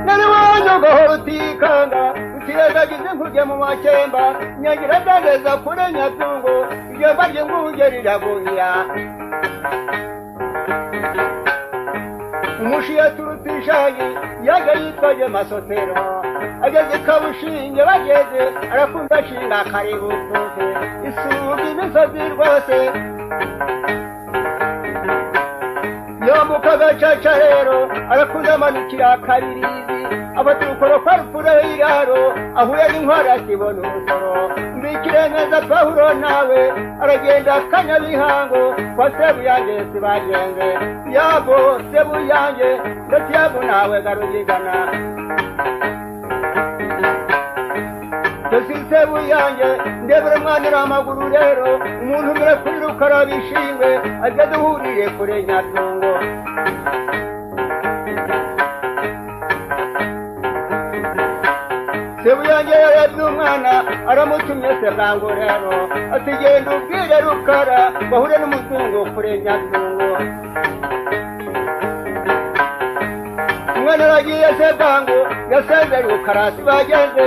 nari wanyogohora utikanga utirezagize nkujye mu makemba nyagira dageza kure nyatungo iryo barye nguje rirabuhira umushi yaturutishayi yaga yitwaje masotero ageze kabushinge bageze arakunda shinga kaributuze isugi imisozi rwose yomuka gacaca rero arakunda amanukira kabirizi abaturukoro kwa rupfura y'iraro ahuye n'inkwara akibona urusoro mbikire neza Pawulo nawe aragenda Kanyabihango kwa Sebuyange sibagenze yabo Sebuyange ndetse yabo nawe garugigana Sebuyange ndebere mwanira amaguru rero umuntu mbere kuri rukara bishingwe ageze uhuriye kure Nyatungo Sebuyange yarebye umwana aramutumye se bwangu rero ati genda ubwire rukara bahure n'umuzungu kure Nyatungo umwana aragiye se bwangu yasenze rukara sibageze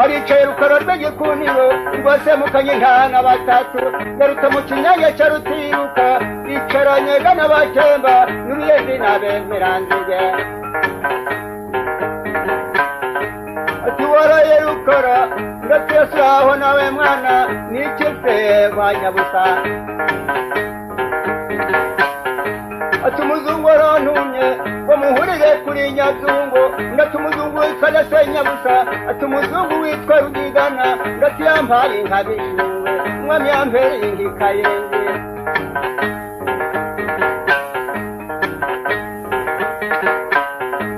aricaye rukara rw'igikuniro rwose mukanye ntana batatu garuta mu kinyanya cya rutiruka bicaranye n'abakemba n'uruyenzi n'abemeranzige ati waraye rukara ndatese aho nawe mwana n'iki se kwa Nyabusa ati umuzungu arantumye bamuhurire kuri Nyazungu ndati umuzungu witwa se Nyabusa ati umuzungu witwa Rugigana ndati yampaye inka bishingwe umwami yampereye inka Kayenzi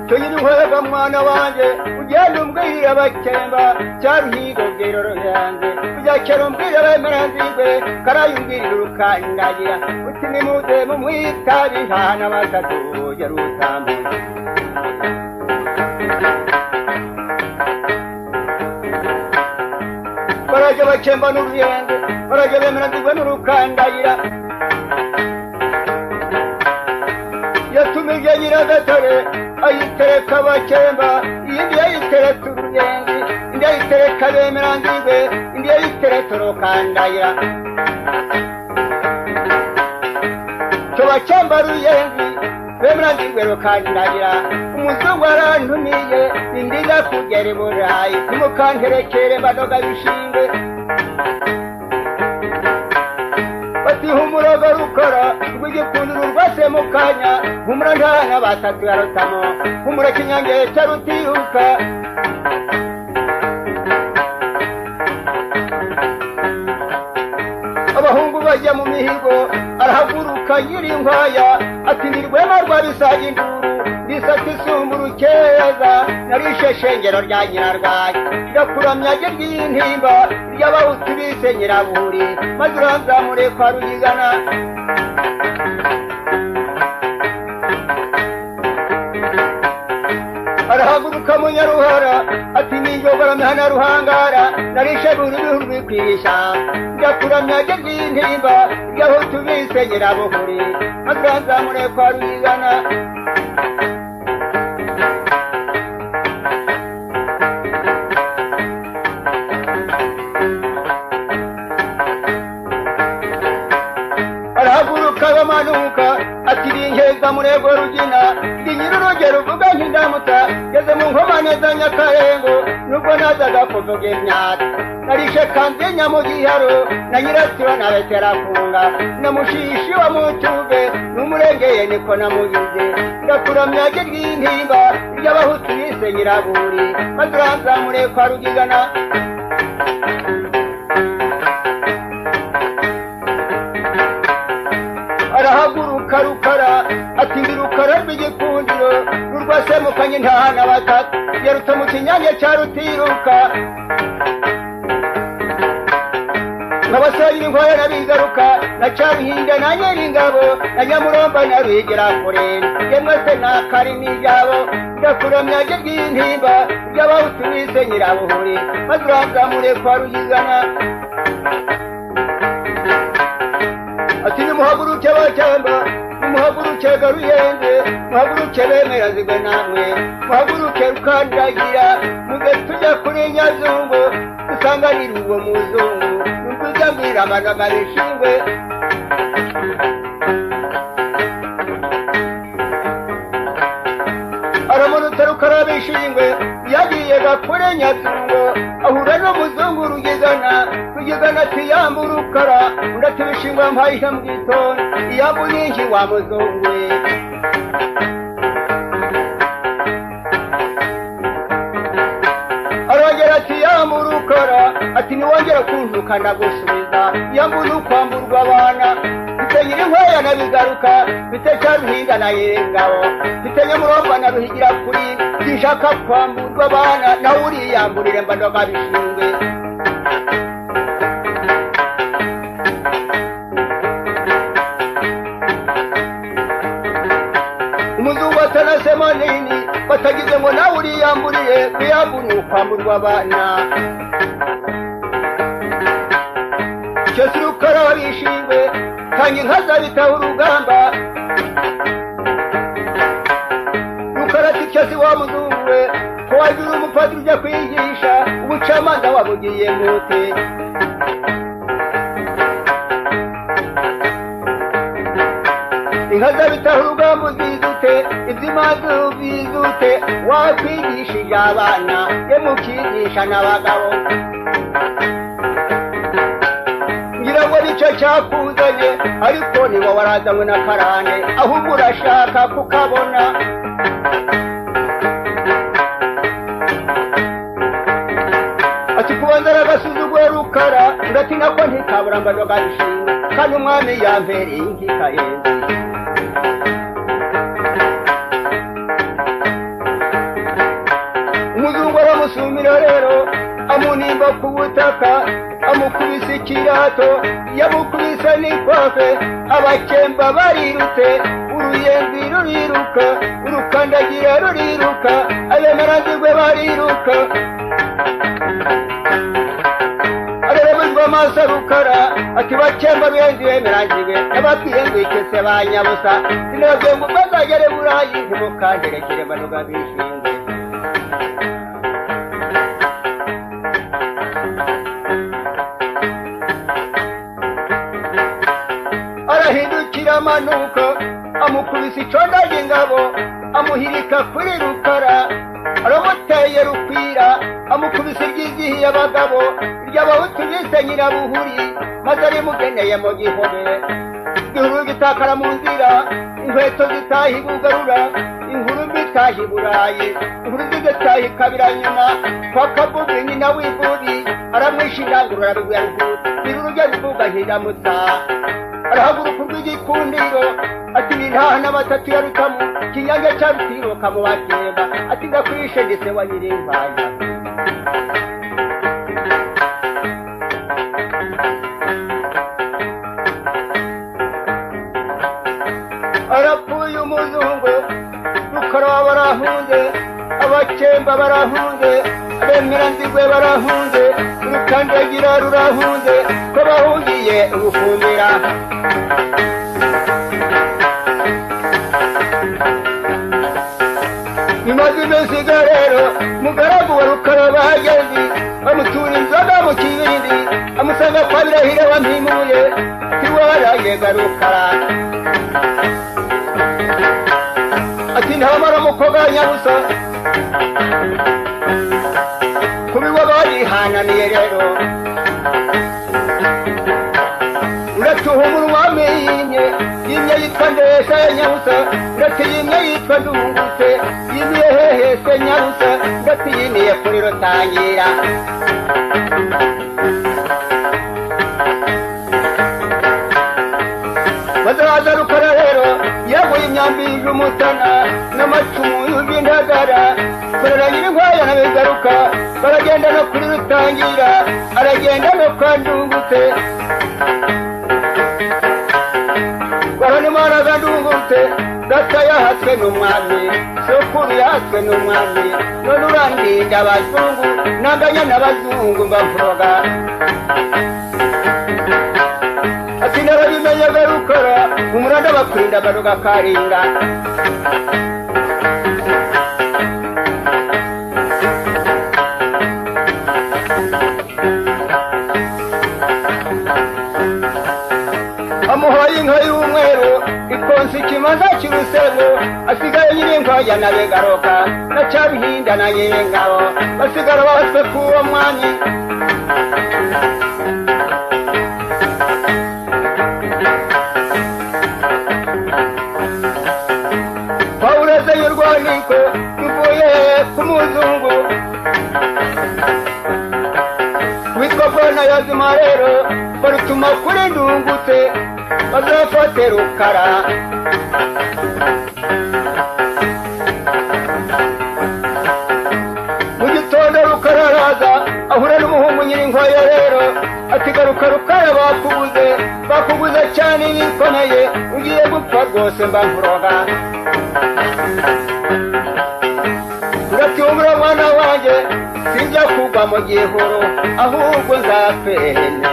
cyo nyiri nkwega mwana wanjye ugenda umbwirira abakemba cyaruhigo bwiroro yanjye ujakera umbwirira abemeranzigwe karayumbwirira urukandagira uti nimuze mumwitabi hana batatu Yerusalemu baraje bakemba n'uruyenzi baraje bemeranzigwe n'urukandagira yatumije Nyiragatare ayitereka abakemba iyindi yayitereka uruyenzi indi yayitereka abemeranzigwe indi yayitereka urukandagira cyo bakemba ruyenzi bemeranzigwe rukandagira umuzungu arantumiye indiza kugera i Burayi timukanterekere mbadoga bishingwe bati humuroga rukora rw'igikundiro rwase mu kanya humura ntana batatu yarotamo humura kinyange cya rutiruka abahungu bajya mu mihigo arahaguruka nyiri inkwaya ati ndirwema rwa bisaga induru risata isumba urukeza narishe shengero rya Nyirarwaye ndakuramya ry'intimba ry'abahutu bise Nyirabuhuri maze uranzamure kwa Rugigana arahaguruka mu Nyaruhara ati ninjogora mihana Ruhangara narishe buri rwikwisha ndakuramya ry'intimba ry'abahutu bise Nyirabuhuri maze uranzamure kwa Rugigana manuka ati binkeza murego rugina ndi nyir'urugero uvuga nk'indamuta ngeze mu nkomane za Nyakarengo nubwo nazaga kuvuga imyaka narishe kandi Nyamugiharo na Nyiratiro na Beterafunga na Mushishi wa Mutuge n'umurengeye niko namugize ndakuramya ry'intimba ry'abahutu bise Nyirabuhuri maze uranzamure kwa Rugigana arahaguruka rukara ati ndi rukara rw'igikundiro rurwase mukanye ntana batatu yaruta mu kinyanya cya rutiruka nk'abasore inkwaya n'abigaruka na Caruhinda na Nyiringabo na Nyamuromba na Rwigera-kure yemwe se n'akarimi ryabo ndakuramya ry'intimba ry'abahutu bise Nyirabuhuri maze uranzamure kwa Rugigana ati nimuhaguruke bakemba nimuhaguruke muhaguruke garuyenze muhaguruke bemera zigwe namwe muhaguruke rukandagira muze tujya kuri Nyazungu dusanganira uwo muzungu nukuza mbwira amanaga bishingwe aramurutse rukarabishingwe yagiye gakure Nyazungu ahura n'umuzungu rugizana tiyambu rukara undati bishingwa mpayiha mu gitondo iyambu nyinshi wa muzungu arongera ati yambu rukara ati niwongera kuntuka ndagusubiza iyambu nukwamburwa abana bitenyira inkwaya na bigaruka biteca ruhinda na yengabo bitenye muromba na ruhigira kuri sinshaka kwamburwa abana nawe uriyamburire mbandoga bishingwe umuzungu atanasema nini batagize ngo nawe uriyamburiye kuyambu nukwamburwa abana cyose rukara bishingwe kandi inkaza bitaho urugamba rukarati cyose wa muzungu we ko wagira umupadiri ujya kwigisha ubucamanza wabugiye mute inkaza bitaho urugamba uzizute izimaze uzizute wakwigishije abana ye mukigisha n'abagabo ngira ngo nicyo cyakuzanye ariko niba warazanywe na karane ahubwo urashaka kukabona ati kubonzara agasuzugwe rukara uratina ko ntikabura mbandoga bishingwe kandi umwami yambereye inkikayenzi umuzungu aramusumira rero amunimba ku butaka amukubise ikirato yamukubise n'ikwafe abakemba barirutse uruyenzi ruriruka urukandagira ruriruka abemerazigwe bariruka areremezwa amaso rukara ati bakemba ruyenzi bemerazigwe nababwiye ngo ikese ba nyabusa sinababwiye ngo bazagere burayi ntimukanderekere mbandoga bishingwe arahindukira amanuka amukubise icondo ry'ingabo amuhirika kuri rukara aramuteye rukwira amukubise iryizihiye abagabo iry'abahutu bise nyirabuhuri maze arimugeneye mu gihobe igihuru gitakara mu nzira inkweto zitaha ibugarura inkuru mbi itaha iburayi inkuru nziza itaha ikabira nyuma kwa kabubi nyina w'ibubi aramwisha indangurura ruguru iruru rye rivuga ntiramutsa arahaguruka urw'igikundiro ati nintaha n'amatatu ya rutamu kinyange cya rutiroka mu bakeba ati ndakwishe ndetse wa nyirimpaya arapfuye umuzungu rukara barahunze abakemba barahunze abemeranzigwe barahunze urukandagira rurahunze ko bahungiye ubufumbira imaze imisiga rero mugaragu wa rukara bahagezi bamutura inzoga mu kibindi amusanga kwa birahire wampimuye tiwarayega rukara ati ntabamara umukobwa wa nyabusa kubiwa barihananiye rero uratuha umunwa yimye yitwa ndesha ya nyabusa urati yimye yitwa ndungutse yimiye hehese nyabusa urati yimiye kuri rutangira bazaza rukara rero yaguye imyambi y'umutana n'amacumu y'indagara korera nyir'inkwaya na bigaruka baragenda no kuri rutangira aragenda no kwa ndungutse baranimana za ndungutse data yahatswe n'umwami sokuru yahatswe n'umwami none urandinda abazungu nanganya n'abazungu mbavuga ati narabimenyaga rukara Rwanda bakurinda baruga karinga amuhaye inka y'umweru ikonsa ikimaza cy'urusego asigaye nyirinkwaya na begaroka na cyabihinda na nyirengabo basigara baswe k'uwo mwami pawureze y'urwaniko tuvuye ku muzungu witwa bwana yazima rero barutuma kuri ndungutse bazafate rukara mu gitondo rukara araza ahura n'umuhungu nyirinkwaya rero ati garuka rukara bakubuze cyane bikomeye ugiye gupfa rwose mba nkuroga uracyumura mwana wanjye sinjya kugwa mu gihuru ahubwo nzapfene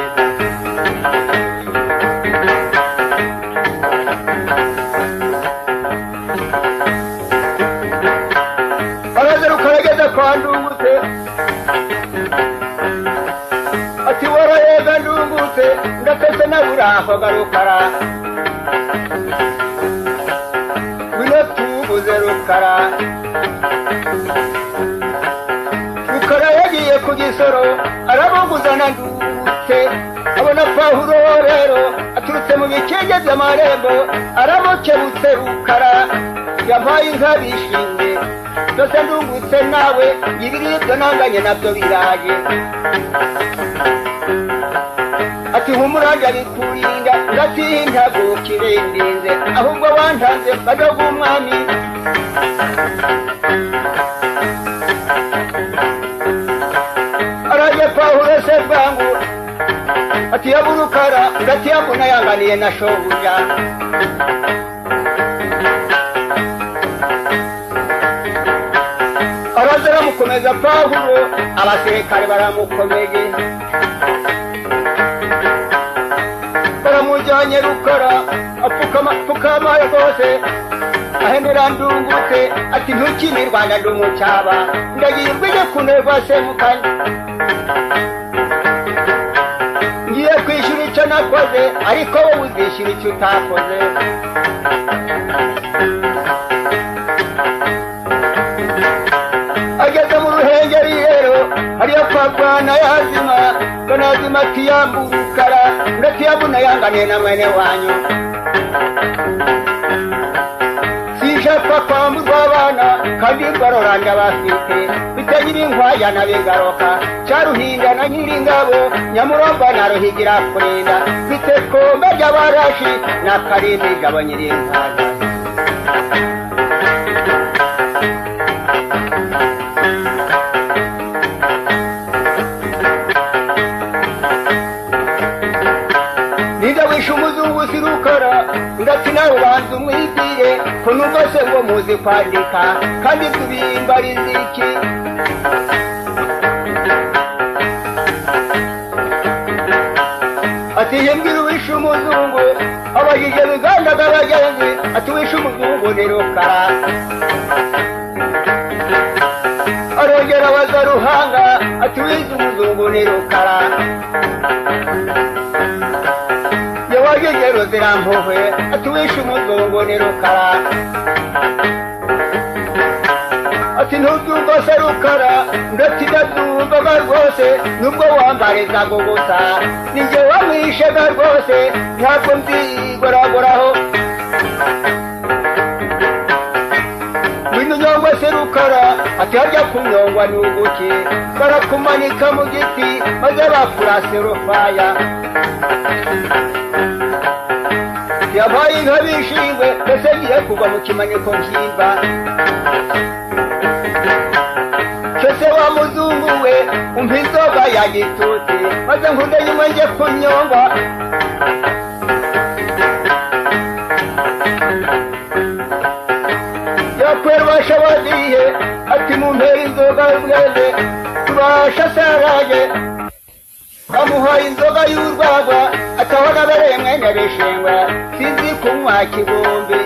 araza rukarageza kwa ndungutse ati warayega ndungutse ndakase naburaho garukara wino tubuze rukara rukara yagiye ku gisoro arabuguzana ndungutse abona pawulo rero aturutse mu bikenge by'amarembo aramukebutse rukara yampaye inka bishimye byose ndungutse nawe ibiribwa nanganye nabyo biraje ati humuranja bikurinda uratinda gukirindinze ahubwo wantanze badoga umwami araje pawulo se bwangu ati yaburukara ngati yambona yanganiye na shobuja araza aramukomeza pawulo abasirikare baramukomeye baramujyanye rukara apfukama rwose ahendera ndungutse ati ntukimirwana ndumucyaba ndagirwa ijye kunerwa semukanya ngiye kwishyura icyo nakoze ariko wowe uzishyura icyo utakoze ageze mu ruhengeri rero hariyo kwa bwana yazima bwana yazima atiyamburukara ndatiyabuna yanganiye na mwene wanyu sishaka kwamburwa abana kandi baroranja bafite bitagira inkwaya na begaroka cyaruhinda na nyiringabo nyamuromba na ruhigira kurinda bitekombe ry'abarashi na karimi gabo nyirinkwaya niga wishe umuzungu sirukara ndati nawe ubanza umwigire ko nubwo se ngo muzi kwandika kandi tubimbariza iki ati yembwira wishe umuzungu abajije bigandaga abagenzi ati wishe umuzungu ni rukara arongera abaza ruhanga ati wize umuzungu ni rukara yawagegero zirampuhwe ati wishe umuzungu ni rukara ati ntubyumva se rukara ndati ndabyumvaga rwose nubwo wambarizaga gusa ninjye wamwishega rwose ntabwo nzigoragoraho winyongwa se rukara ati harya kunyongwa ni uguki barakumanika mu giti maze bakurase rufaya yabaye inka bishingwe mbese ngiye kugwa mu kimaniko nkimba cyose wa muzungu we umva inzoga ya gituti maze nkunde nyuma njye kunyongwa yakwerwasha waziye ati mumpera inzoga y'ubwende tubasha saraje amuhaye inzoga y'urwagwa atabona abereye mwene bishingwe sinzi kunywa kibumbi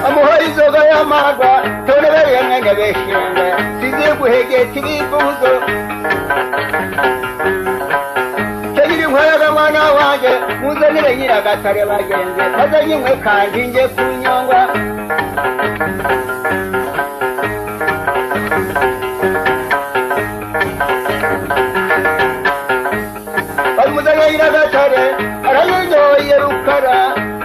amuhora inzoga y'amagwa tonebereye mwene beshinga siziye guhegeta ibivuzo tegiri nkwayaga mwana wanje muzanire nyiragatare bagenze maze nyimwe kandi nje kunyongwa bamuzanire nyiragatare arayinyoye rukara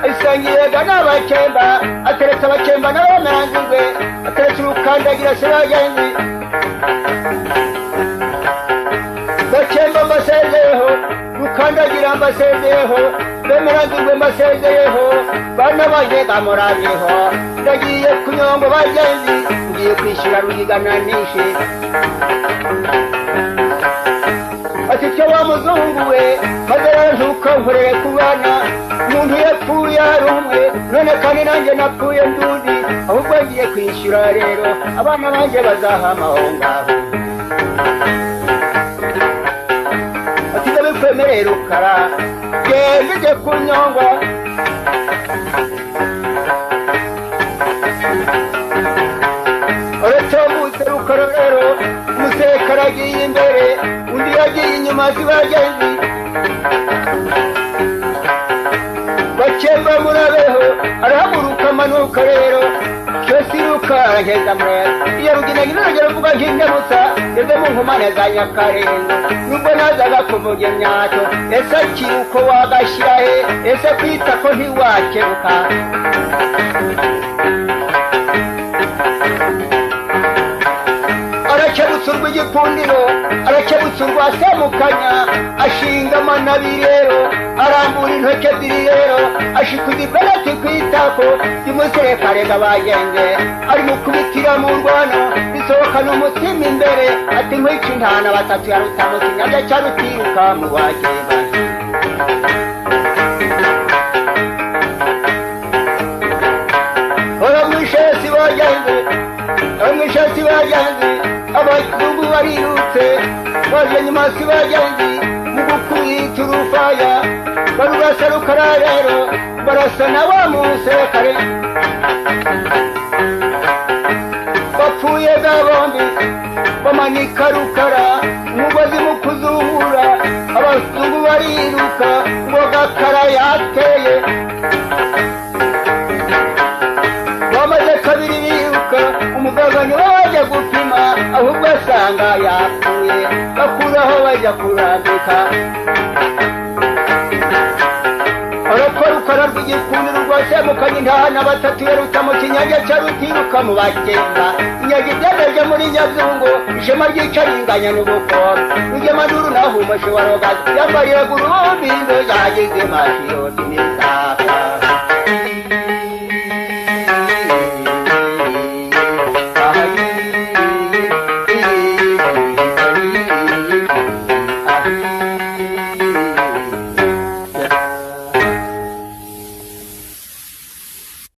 ayisangiye n'abakemba ateretse abakemba n'abamanzingwe ateretse urukandagira se bagenzi bakemba mbasezeyeho rukandagira mbasezeyeho bemeranzingwe mbasezeyeho bana banyega murabeho ndagiye kunyongo bagenzi ngiye kwishyura ruyigananishi ati cyo wa muzungu we maze rero ntukankorere ku bana umuntu yapfuye ari umwe none kandi nanjye napfuye ndundi ahubwo ngiye kwishyura rero abana banjye bazahama aho ngaho ati ndabikwemereye rukara genda ujye kunyongwa uretse wavutse rukara rero umusekara agiye imbere undi yagiye inyuma zibagenzi bakemba murabeho arahaguruka amanuka rero cyose iruka araheza murera iyo rugina nirogera vuga nk'indamutsa ngeze mu nkomane za Nyakarengo nubwo nazaga kuvuga imyato ese akiri uko wagashyira he ese kwita ko ntiwakebuka arakebutsa urw'igikundiro arakebutsa urwa Samukanya ashinga amanabi rero arambura intoki ebyiri rero ashikuza ipenati kwitako imuserekarega bagenge ari mukubitira mu rwano bisohokana umutima imbere ati nkwica intana batatu ya Rutamu kinyaga cya Rutiruka mu Rwageba oramwishesi bagenge oramwishesi bagenge abazungu barirutse baje nyuma si bagenzi mu gukubita urufaya barugasa rukara rero barasa na wa musekare bapfuye bwa bombi bamanika rukara umugozi mu kuzubura abazungu bariruka ngo Gakara yateye bamaze kabiri biruka umugabane waje gupima ahubwo asanga yapfuye bakuraho bajya kurambika arapfa rukara rw'igikundiro rwa Samukanya intahana batatu ya Rutamu kinyaga cya Rutiruka mu Bakemba inyaga ibyageje muri Nyazungu ishema ryicaringanya n'ubukora rugemaduru nahumashe warogaza yambariye gurubindo yagize mashiro tinisa